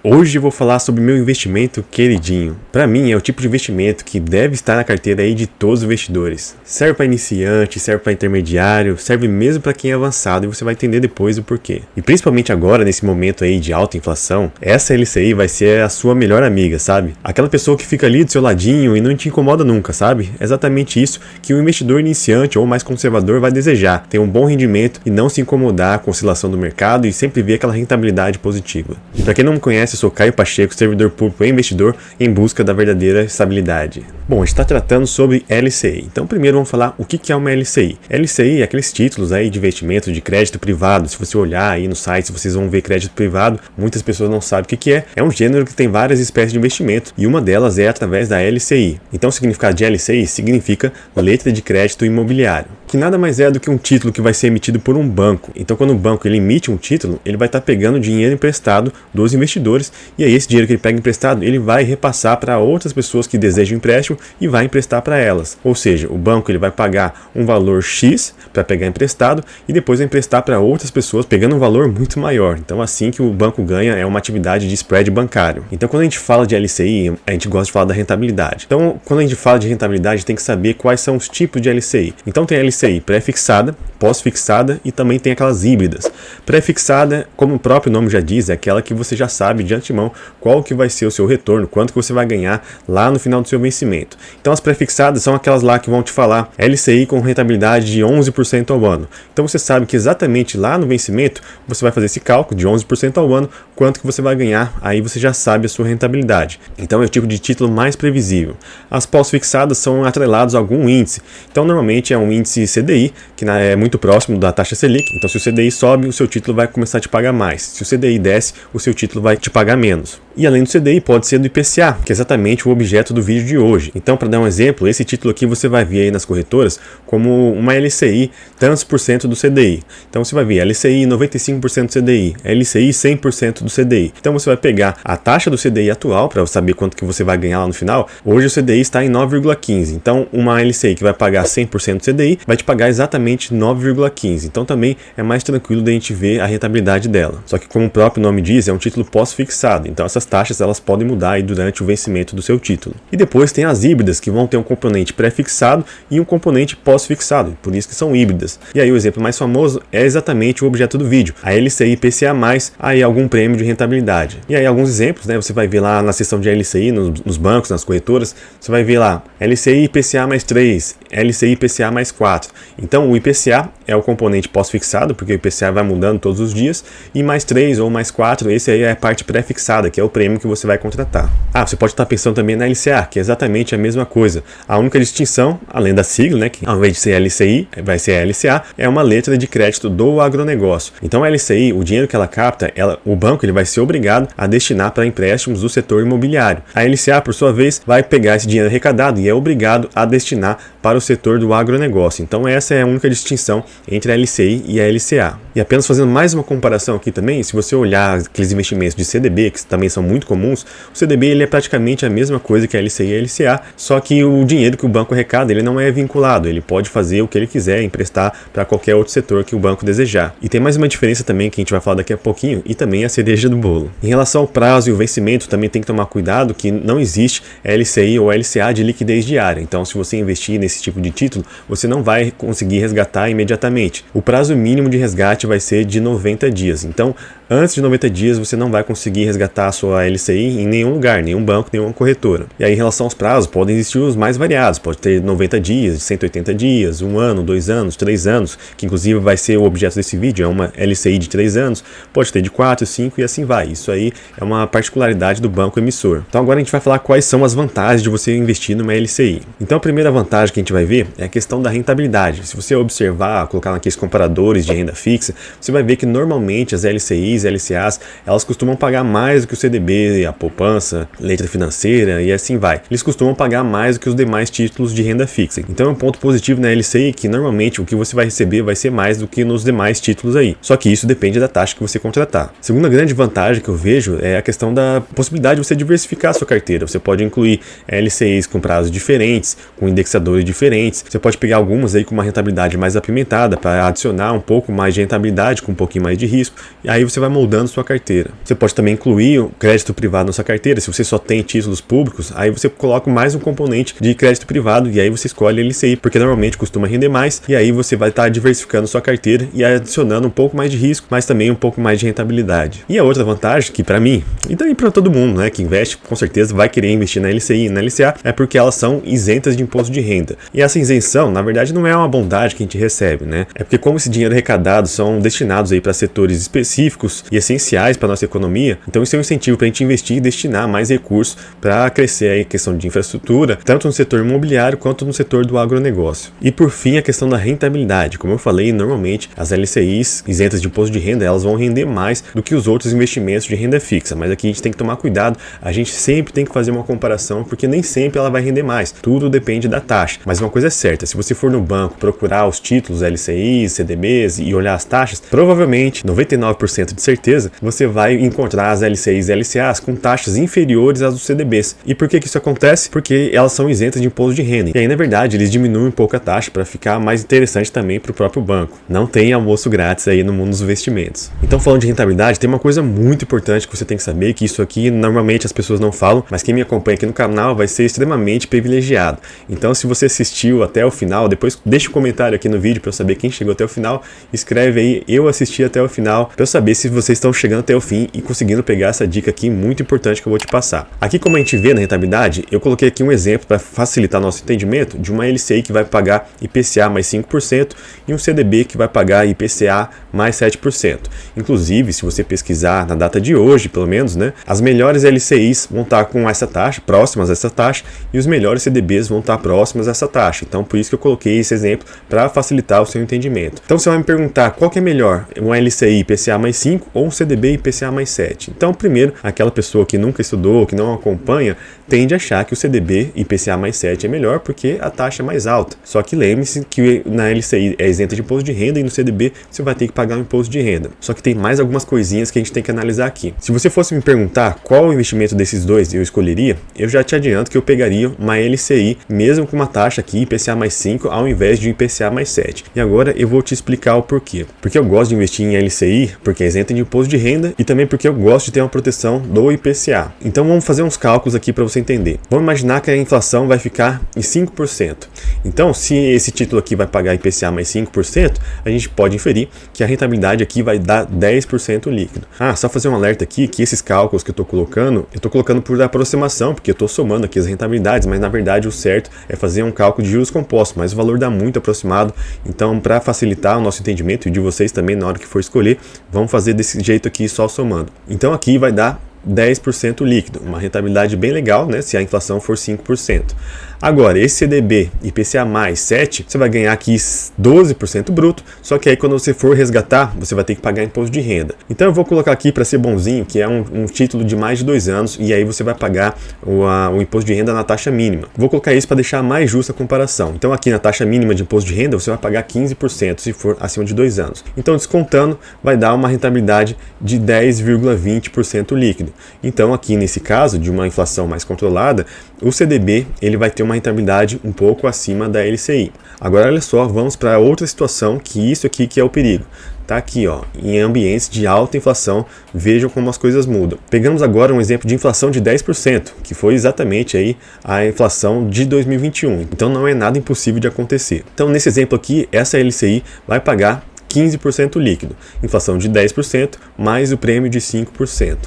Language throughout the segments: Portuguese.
Hoje eu vou falar sobre meu investimento queridinho. Para mim é o tipo de investimento que deve estar na carteira aí de todos os investidores. Serve para iniciante, serve para intermediário, serve mesmo para quem é avançado e você vai entender depois o porquê. E principalmente agora, nesse momento aí de alta inflação, essa LCI vai ser a sua melhor amiga, sabe? Aquela pessoa que fica ali do seu ladinho e não te incomoda nunca, sabe? É exatamente isso que o investidor iniciante ou mais conservador vai desejar. Ter um bom rendimento e não se incomodar com a oscilação do mercado e sempre ver aquela rentabilidade positiva. Para quem não me conhece, eu sou Caio Pacheco, servidor público e investidor em busca da verdadeira estabilidade. Bom, a gente está tratando sobre LCI. Então primeiro vamos falar o que é uma LCI. LCI é aqueles títulos aí de investimento de crédito privado. Se você olhar aí no site, vocês vão ver crédito privado. Muitas pessoas não sabem o que é. É um gênero que tem várias espécies de investimento e uma delas é através da LCI. Então o significado de LCI significa letra de crédito imobiliário, que nada mais é do que um título que vai ser emitido por um banco. Então quando o banco ele emite um título, ele vai estar pegando dinheiro emprestado dos investidores e aí esse dinheiro que ele pega emprestado, ele vai repassar para outras pessoas que desejam empréstimo e vai emprestar para elas. Ou seja, o banco ele vai pagar um valor X para pegar emprestado e depois vai emprestar para outras pessoas pegando um valor muito maior. Então assim que o banco ganha é uma atividade de spread bancário. Então quando a gente fala de LCI, a gente gosta de falar da rentabilidade. Então quando a gente fala de rentabilidade, tem que saber quais são os tipos de LCI. Então tem a LCI pré-fixada, pós-fixada e também tem aquelas híbridas. Pré-fixada, como o próprio nome já diz, é aquela que você já sabe de antemão qual que vai ser o seu retorno, quanto que você vai ganhar lá no final do seu vencimento. Então as pré-fixadas são aquelas lá que vão te falar LCI com rentabilidade de 11% ao ano. Então você sabe que exatamente lá no vencimento você vai fazer esse cálculo de 11% ao ano, quanto que você vai ganhar, aí você já sabe a sua rentabilidade. Então é o tipo de título mais previsível. As pós-fixadas são atreladas a algum índice. Então normalmente é um índice CDI, que é muito próximo da taxa Selic. Então se o CDI sobe, o seu título vai começar a te pagar mais. Se o CDI desce, o seu título vai te pagar menos. E além do CDI, pode ser do IPCA, que é exatamente o objeto do vídeo de hoje. Então, para dar um exemplo, esse título aqui você vai ver aí nas corretoras como uma LCI tantos por cento do CDI. Então você vai ver LCI 95% do CDI, LCI 100% do CDI. Então você vai pegar a taxa do CDI atual para saber quanto que você vai ganhar lá no final. Hoje o CDI está em 9,15. Então uma LCI que vai pagar 100% do CDI vai te pagar exatamente 9,15. Então também é mais tranquilo da gente ver a rentabilidade dela. Só que como o próprio nome diz, é um título pós-fixado. Então essas taxas elas podem mudar aí durante o vencimento do seu título. E depois tem as híbridas, que vão ter um componente pré-fixado e um componente pós-fixado, por isso que são híbridas. E aí o exemplo mais famoso é exatamente o objeto do vídeo, a LCI IPCA+, aí algum prêmio de rentabilidade. E aí alguns exemplos, né, você vai ver lá na seção de LCI, nos bancos, nas corretoras, você vai ver lá, LCI IPCA mais 3, LCI IPCA mais 4. Então o IPCA é o componente pós-fixado, porque o IPCA vai mudando todos os dias, e mais 3 ou mais 4, esse aí é a parte pré-fixada, que é o prêmio que você vai contratar. Você pode estar pensando também na LCA, que é exatamente a mesma coisa. A única distinção, além da sigla, né, que ao invés de ser LCI, vai ser a LCA, é uma letra de crédito do agronegócio. Então a LCI, o dinheiro que ela capta, o banco ele vai ser obrigado a destinar para empréstimos do setor imobiliário. A LCA, por sua vez, vai pegar esse dinheiro arrecadado e é obrigado a destinar para o setor do agronegócio. Então essa é a única distinção entre a LCI e a LCA. E apenas fazendo mais uma comparação aqui também, se você olhar aqueles investimentos de CDB, que também são muito comuns, o CDB ele é praticamente a mesma coisa que a LCI e a LCA, só que o dinheiro que o banco arrecada ele não é vinculado, ele pode fazer o que ele quiser, emprestar para qualquer outro setor que o banco desejar. E tem mais uma diferença também que a gente vai falar daqui a pouquinho, e também a cereja do bolo. Em relação ao prazo e o vencimento, também tem que tomar cuidado que não existe LCI ou LCA de liquidez diária. Então se você investir nesse tipo de título, você não vai conseguir resgatar imediatamente. O prazo mínimo de resgate vai ser de 90 dias. Então, antes de 90 dias, você não vai conseguir resgatar a sua LCI em nenhum lugar, nenhum banco, nenhuma corretora. E aí, em relação aos prazos, podem existir os mais variados. Pode ter 90 dias, 180 dias, 1 ano, 2 anos, 3 anos, que inclusive vai ser o objeto desse vídeo, é uma LCI de 3 anos, pode ter de 4, 5 e assim vai. Isso aí é uma particularidade do banco emissor. Então agora a gente vai falar quais são as vantagens de você investir numa LCI. Então a primeira vantagem que a gente vai ver é a questão da rentabilidade. Se você observar, colocar naqueles comparadores de renda fixa, você vai ver que normalmente as LCIs e LCAs, elas costumam pagar mais do que o CDB, a poupança, letra financeira e assim vai. Eles costumam pagar mais do que os demais títulos de renda fixa. Então é um ponto positivo na LCI que normalmente o que você vai receber vai ser mais do que nos demais títulos aí. Só que isso depende da taxa que você contratar. Segunda grande vantagem que eu vejo é a questão da possibilidade de você diversificar a sua carteira. Você pode incluir LCIs com prazos diferentes, com indexadores diferentes. Você pode pegar algumas aí com uma rentabilidade mais apimentada para adicionar um pouco mais de rentabilidade com um pouquinho mais de risco. E aí você vai moldando sua carteira. Você pode também incluir o crédito privado na sua carteira. Se você só tem títulos públicos, aí você coloca mais um componente de crédito privado e aí você escolhe LCI, porque normalmente costuma render mais, e aí você vai estar diversificando sua carteira e adicionando um pouco mais de risco, mas também um pouco mais de rentabilidade. E a outra vantagem que para mim, e também para todo mundo, né, que investe, com certeza vai querer investir na LCI e na LCA, é porque elas são isentas de imposto de renda. E essa isenção, na verdade, não é uma bondade que a gente recebe, né? É porque como esse dinheiro arrecadado são destinados aí para setores específicos e essenciais para nossa economia, então isso é um incentivo para a gente investir e destinar mais recursos para crescer aí a questão de infraestrutura, tanto no setor imobiliário quanto no setor do agronegócio. E por fim, a questão da rentabilidade. Como eu falei, normalmente as LCIs isentas de imposto de renda, elas vão render mais do que os outros investimentos de renda fixa, mas aqui a gente tem que tomar cuidado, a gente sempre tem que fazer uma comparação, porque nem sempre ela vai render mais, tudo depende da taxa. Mas uma coisa é certa, se você for no banco procurar os títulos LCIs, CDBs e olhar as taxas, provavelmente, 99% de certeza, você vai encontrar as LCIs e LCAs com taxas inferiores às dos CDBs. E por que isso acontece? Porque elas são isentas de imposto de renda. E aí, na verdade, eles diminuem um pouco a taxa para ficar mais interessante também para o próprio banco. Não tem almoço grátis aí no mundo dos investimentos. Então, falando de rentabilidade, tem uma coisa muito importante que você tem que saber, que isso aqui normalmente as pessoas não falam, mas quem me acompanha aqui no canal vai ser extremamente privilegiado. Então, se você assistiu até o final, depois deixa um comentário aqui no vídeo para eu saber quem chegou até o final, escreve aí, eu assisti até o final, para eu saber se vocês estão chegando até o fim e conseguindo pegar essa dica aqui muito importante que eu vou te passar. Aqui, como a gente vê na rentabilidade, eu coloquei aqui um exemplo para facilitar nosso entendimento de uma LCI que vai pagar IPCA mais 5% e um CDB que vai pagar IPCA mais 7%. Inclusive, se você pesquisar na data de hoje, pelo menos, né, as melhores LCIs vão estar com essa taxa, próximas a essa taxa, e os melhores CDBs vão estar próximos a essa taxa. Então, por isso que eu coloquei esse exemplo para facilitar o seu entendimento. Então, você vai me perguntar qual que é melhor, um LCI IPCA mais 5 ou um CDB IPCA mais 7? Então, primeiro, aquela pessoa que nunca estudou, que não acompanha, tende a achar que o CDB IPCA mais 7 é melhor porque a taxa é mais alta. Só que lembre-se que na LCI é isenta de imposto de renda e no CDB você vai ter que pagar um imposto de renda. Só que tem mais algumas coisinhas que a gente tem que analisar aqui. Se você fosse me perguntar qual o investimento desses dois eu escolheria, eu já te adianto que eu pegaria uma LCI, mesmo com uma taxa aqui IPCA mais 5, ao invés de IPCA mais 7. E agora eu vou te explicar o porquê. Porque eu gosto de investir em LCI, porque é isenta de imposto de renda, e também porque eu gosto de ter uma proteção do IPCA. Então vamos fazer uns cálculos aqui para você entender. Vamos imaginar que a inflação vai ficar em 5%. Então, se esse título aqui vai pagar IPCA mais 5%, a gente pode inferir que a rentabilidade aqui vai dar 10% líquido. Só fazer um alerta aqui que esses cálculos que eu estou colocando por aproximação, porque eu estou somando aqui as rentabilidades, mas na verdade o certo é fazer um cálculo de juros compostos, mas o valor dá muito aproximado. Então, para facilitar o nosso entendimento e de vocês também na hora que for escolher, vamos fazer desse jeito aqui só somando. Então aqui vai dar 10% líquido, uma rentabilidade bem legal, né, se a inflação for 5%. Agora, esse CDB IPCA mais 7, você vai ganhar aqui 12% bruto, só que aí quando você for resgatar, você vai ter que pagar imposto de renda. Então eu vou colocar aqui para ser bonzinho, que é um título de mais de 2 anos, e aí você vai pagar o imposto de renda na taxa mínima. Vou colocar isso para deixar mais justa a comparação. Então aqui na taxa mínima de imposto de renda, você vai pagar 15% se for acima de 2 anos. Então descontando, vai dar uma rentabilidade de 10,20% líquido. Então aqui nesse caso, de uma inflação mais controlada, o CDB ele vai ter uma rentabilidade um pouco acima da LCI. Agora olha só, vamos para outra situação, que isso aqui que é o perigo. Tá aqui, ó, em ambientes de alta inflação, vejam como as coisas mudam. Pegamos agora um exemplo de inflação de 10%, que foi exatamente aí a inflação de 2021. Então não é nada impossível de acontecer. Então nesse exemplo aqui, essa LCI vai pagar 15% líquido, inflação de 10% mais o prêmio de 5%.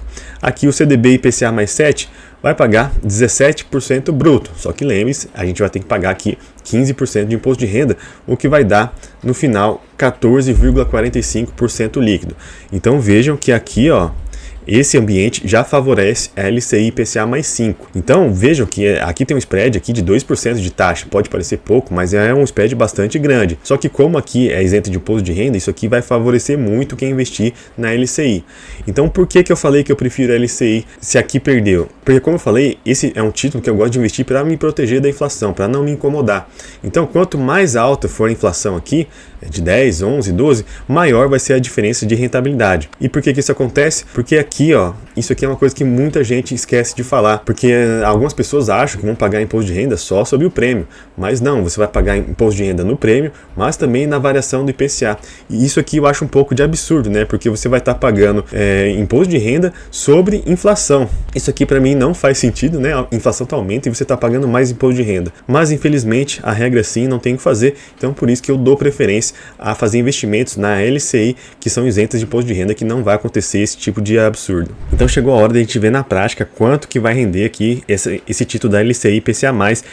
Aqui o CDB IPCA mais 7 vai pagar 17% bruto, só que lembre-se, a gente vai ter que pagar aqui 15% de imposto de renda, o que vai dar no final 14,45% líquido. Então vejam que aqui, ó, esse ambiente já favorece a LCI IPCA mais 5. Então vejam que aqui tem um spread aqui de 2% de taxa. Pode parecer pouco, mas é um spread bastante grande. Só que como aqui é isento de imposto de renda, isso aqui vai favorecer muito quem investir na LCI. Então por que eu falei que eu prefiro a LCI se aqui perdeu? Porque como eu falei, esse é um título que eu gosto de investir para me proteger da inflação, para não me incomodar. Então quanto mais alta for a inflação aqui, de 10, 11, 12, maior vai ser a diferença de rentabilidade. E por que isso acontece? Porque aqui, ó, isso aqui é uma coisa que muita gente esquece de falar, porque algumas pessoas acham que vão pagar imposto de renda só sobre o prêmio, mas não, você vai pagar imposto de renda no prêmio, mas também na variação do IPCA. E isso aqui eu acho um pouco de absurdo, né? Porque você vai estar pagando imposto de renda sobre inflação. Isso aqui para mim não faz sentido, né? A inflação tá aumenta e você está pagando mais imposto de renda. Mas infelizmente a regra sim não tem o que fazer, então por isso que eu dou preferência a fazer investimentos na LCI que são isentas de imposto de renda, que não vai acontecer esse tipo de absurdo. Então chegou a hora de a gente ver na prática quanto que vai render aqui esse título da LCI IPCA+,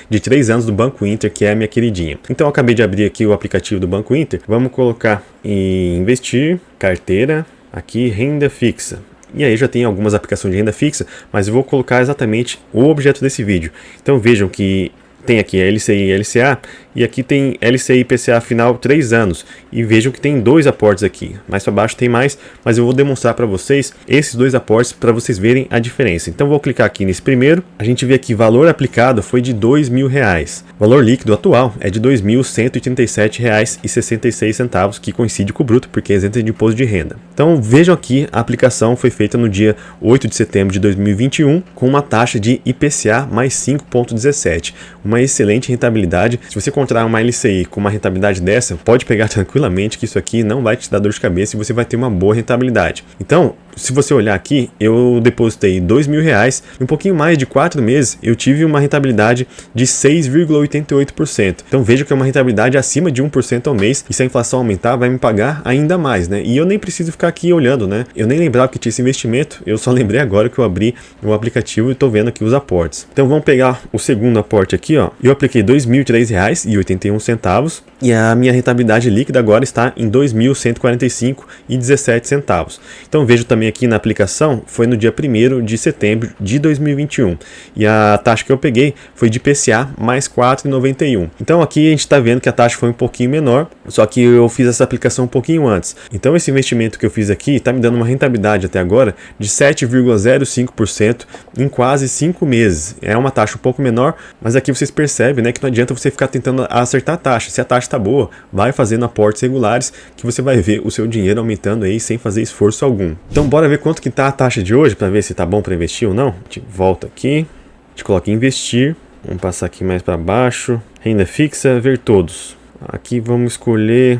de 3 anos do Banco Inter, que é a minha queridinha. Então eu acabei de abrir aqui o aplicativo do Banco Inter, vamos colocar em investir, carteira, aqui renda fixa. E aí já tem algumas aplicações de renda fixa, mas eu vou colocar exatamente o objeto desse vídeo. Então vejam que tem aqui a LCI e LCA, e aqui tem LCI IPCA final 3 anos. E vejam que tem 2 aportes aqui. Mais para baixo tem mais, mas eu vou demonstrar para vocês esses 2 aportes para vocês verem a diferença. Então vou clicar aqui nesse primeiro. A gente vê aqui valor aplicado foi de R$2.000. Valor líquido atual é de R$2.187,66, que coincide com o bruto, porque é isento de imposto de renda. Então vejam aqui, a aplicação foi feita no dia 8 de setembro de 2021, com uma taxa de IPCA mais 5,17. Uma excelente rentabilidade. Se você encontrar uma LCI com uma rentabilidade dessa, pode pegar tranquilamente, que isso aqui não vai te dar dor de cabeça e você vai ter uma boa rentabilidade. Então, se você olhar aqui, eu depositei R$2.000 e um pouquinho mais de 4 meses eu tive uma rentabilidade de 6,88%. Então veja que é uma rentabilidade acima de 1% ao mês, e se a inflação aumentar vai me pagar ainda mais, né? E eu nem preciso ficar aqui olhando, né? Eu nem lembrava que tinha esse investimento, eu só lembrei agora que eu abri o aplicativo e estou vendo aqui os aportes. Então vamos pegar o segundo aporte aqui, ó. Eu apliquei R$2.003,81 e a minha rentabilidade líquida agora está em R$2.145,17. Então vejo também aqui na aplicação, foi no dia 1º de setembro de 2021, e a taxa que eu peguei foi de IPCA mais 4,91. Então aqui a gente está vendo que a taxa foi um pouquinho menor, só que eu fiz essa aplicação um pouquinho antes. Então esse investimento que eu fiz aqui está me dando uma rentabilidade até agora de 7,05% em quase 5 meses. É uma taxa um pouco menor, mas aqui vocês percebem, né, que não adianta você ficar tentando acertar a taxa. Se a taxa está boa, vai fazendo aportes regulares, que você vai ver o seu dinheiro aumentando aí sem fazer esforço algum. Então bora ver quanto que tá a taxa de hoje para ver se tá bom para investir ou não. A gente volta aqui, a gente coloca em investir, vamos passar aqui mais para baixo, renda fixa, ver todos. Aqui vamos escolher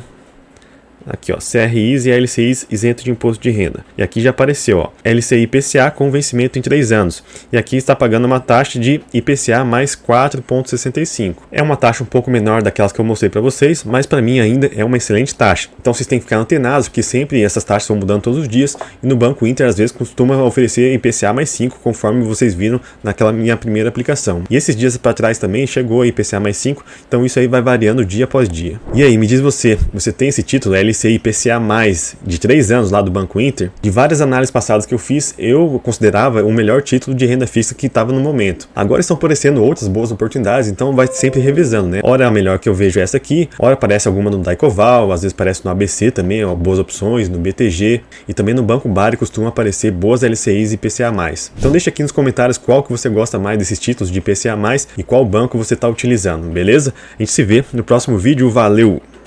aqui, ó, CRIs e LCIs isento de imposto de renda. E aqui já apareceu, ó, LCI IPCA com vencimento em 3 anos. E aqui está pagando uma taxa de IPCA mais 4,65. É uma taxa um pouco menor daquelas que eu mostrei para vocês, mas para mim ainda é uma excelente taxa. Então vocês têm que ficar antenados, porque sempre essas taxas vão mudando todos os dias. E no Banco Inter, às vezes, costuma oferecer IPCA mais 5, conforme vocês viram naquela minha primeira aplicação. E esses dias para trás também chegou a IPCA mais 5, então isso aí vai variando dia após dia. E aí, me diz você tem esse título, LCI IPCA+, de 3 anos lá do Banco Inter? De várias análises passadas que eu fiz, eu considerava o melhor título de renda fixa que estava no momento. Agora estão aparecendo outras boas oportunidades, então vai sempre revisando, né? Ora a melhor que eu vejo é essa aqui, ora aparece alguma no Daicoval, às vezes aparece no ABC também, ó, boas opções, no BTG, e também no Banco Bari costuma aparecer boas LCIs e IPCA+. Então deixa aqui nos comentários qual que você gosta mais desses títulos de IPCA+, e qual banco você está utilizando, beleza? A gente se vê no próximo vídeo, valeu!